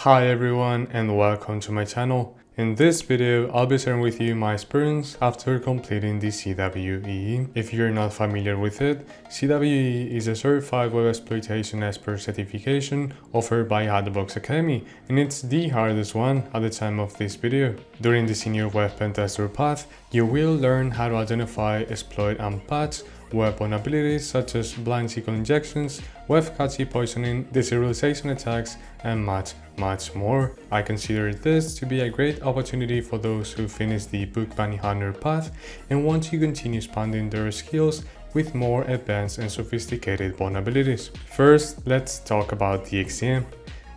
Hi everyone and welcome to my channel. In this video, I'll be sharing with you my experience after completing the CWEE. If you're not familiar with it, CWEE is a Certified Web Exploitation Expert certification offered by HackTheBox Academy, and it's the hardest one at the time of this video. During the Senior Web Pentester path, you will learn how to identify, exploit and patch web vulnerabilities such as blind SQL injections, web cache poisoning, deserialization attacks, and much more. I consider this to be a great opportunity for those who finish the book bounty hunter path and want to continue expanding their skills with more advanced and sophisticated vulnerabilities. First, let's talk about the exam.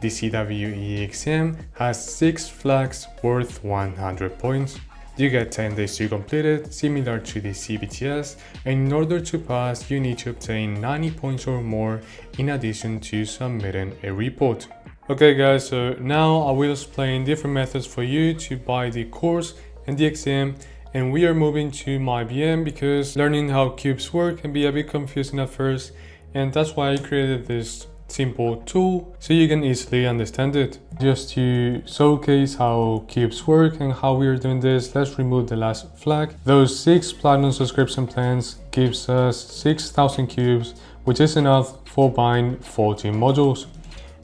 The CWEE exam has 6 flags worth 100 points. You get 10 days to complete it, similar to the CBTS, and in order to pass, you need to obtain 90 points or more in addition to submitting a report. Okay guys, so now I will explain different methods for you to buy the course and the exam, and we are moving to my VM because learning how cubes work can be a bit confusing at first, and that's why I created this simple tool so you can easily understand it. Just to showcase how cubes work and how we are doing this, let's remove the last flag. Those 6 platinum subscription plans gives us 6,000 cubes, which is enough for buying 14 modules.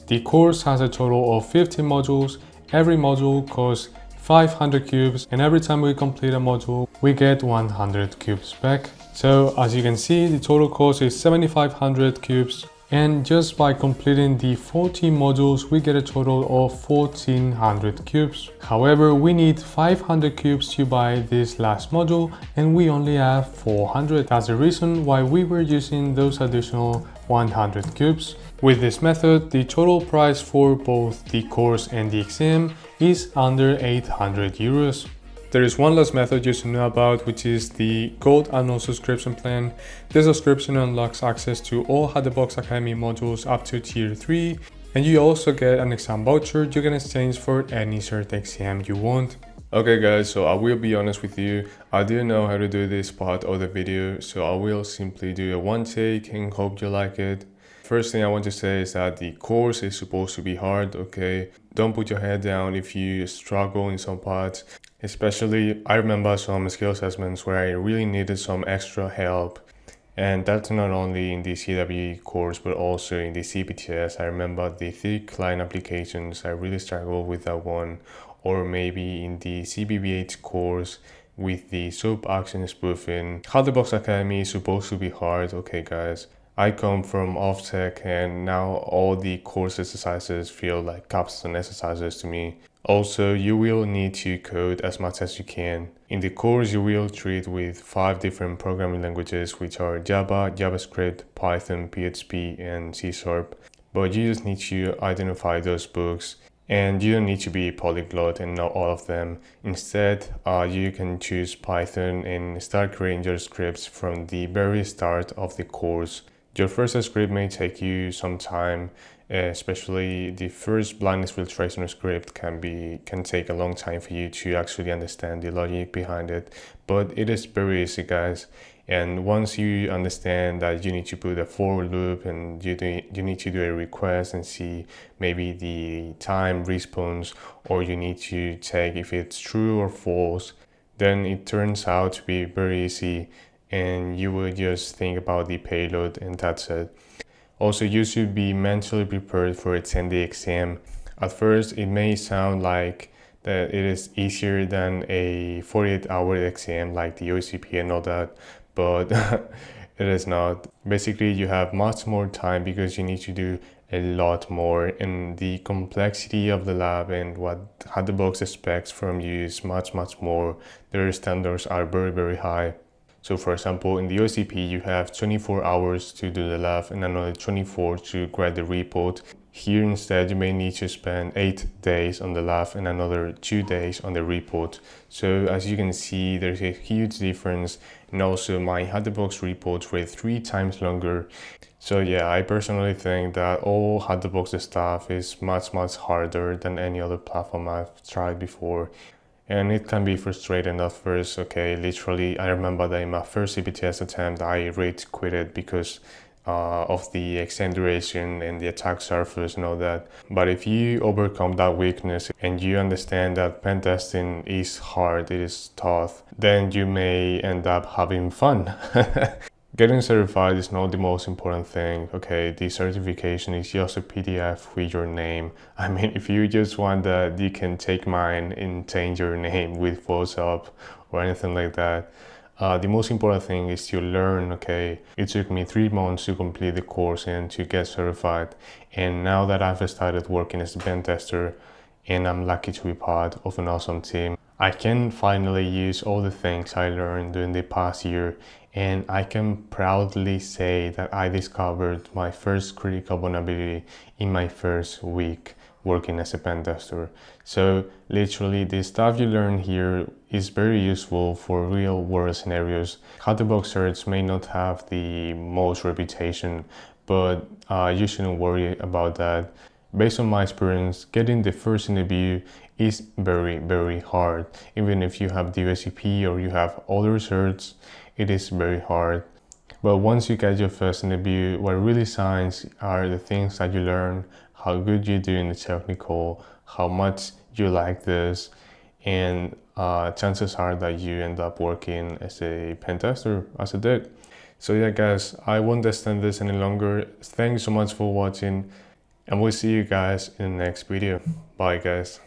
The course has a total of 15 modules. Every module costs 500 cubes, and every time we complete a module we get 100 cubes back. So as you can see, the total cost is 7,500 cubes. And just by completing the 14 modules, we get a total of 1400 cubes. However, we need 500 cubes to buy this last module, and we only have 400. That's the reason why we were using those additional 100 cubes. With this method, the total price for both the course and the exam is under 800 euros. There is one last method you should know about, which is the Gold Annual Subscription Plan. This subscription unlocks access to all HackTheBox Academy modules up to Tier 3, and you also get an exam voucher you can exchange for any cert exam you want. Okay guys, so I will be honest with you, I didn't know how to do this part of the video, so I will simply do a one take and hope you like it. First thing I want to say is that the course is supposed to be hard, okay? Don't put your head down if you struggle in some parts. Especially, I remember some skill assessments where I really needed some extra help. And that's not only in the CWE course, but also in the CBTS. I remember the thick line applications, I really struggled with that one. Or maybe in the CBBH course with the SOAP action spoofing. HackTheBox Academy is supposed to be hard, okay guys? I come from OffTech, and now all the course exercises feel like capstone exercises to me. Also, you will need to code as much as you can. In the course, you will treat with 5 different programming languages, which are Java, JavaScript, Python, PHP, and C#. But you just need to identify those books, and you don't need to be polyglot and know all of them. Instead, you can choose Python and start creating your scripts from the very start of the course. Your first script may take you some time, especially the first blind exfiltration script can take a long time for you to actually understand the logic behind it, but it is very easy guys. And once you understand that you need to put a for loop and you need to do a request and see maybe the time response, or you need to check if it's true or false, then it turns out to be very easy, and you will just think about the payload and that's it. Also, you should be mentally prepared for a 10-day exam. At first, it may sound like that it is easier than a 48-hour exam like the OCP and all that, but it is not. Basically, you have much more time because you need to do a lot more, and the complexity of the lab and what HackTheBox expects from you is much more. Their standards are very high. So for example, in the OCP, you have 24 hours to do the lab and another 24 to grade the report. Here instead, you may need to spend 8 days on the lab and another 2 days on the report. So as you can see, there's a huge difference. And also my HackTheBox reports were 3 times longer. So yeah, I personally think that all HackTheBox stuff is much harder than any other platform I've tried before. And it can be frustrating at first, okay? Literally, I remember that in my first CBTS attempt, I rage quitted because of the extended duration and the attack surface and all that. But if you overcome that weakness and you understand that pen testing is hard, it is tough, then you may end up having fun. Getting certified is not the most important thing, okay? The certification is just a PDF with your name. I mean, if you just want that, you can take mine and change your name with Photoshop or anything like that. The most important thing is to learn, okay? It took me 3 months to complete the course and to get certified. And now that I've started working as a pen tester and I'm lucky to be part of an awesome team, I can finally use all the things I learned during the past year, and I can proudly say that I discovered my first critical vulnerability in my first week working as a pen tester. So literally the stuff you learn here is very useful for real world scenarios. HackTheBox certs may not have the most reputation, but you shouldn't worry about that. Based on my experience, getting the first interview is very hard. Even if you have the USCP or you have other certs, it is very hard. But once you get your first interview, what really shines are the things that you learn, how good you do in the technical, how much you like this, and chances are that you end up working as a pen tester, as I did. So yeah guys, I won't extend this any longer. Thanks so much for watching, and we'll see you guys in the next video. Bye guys.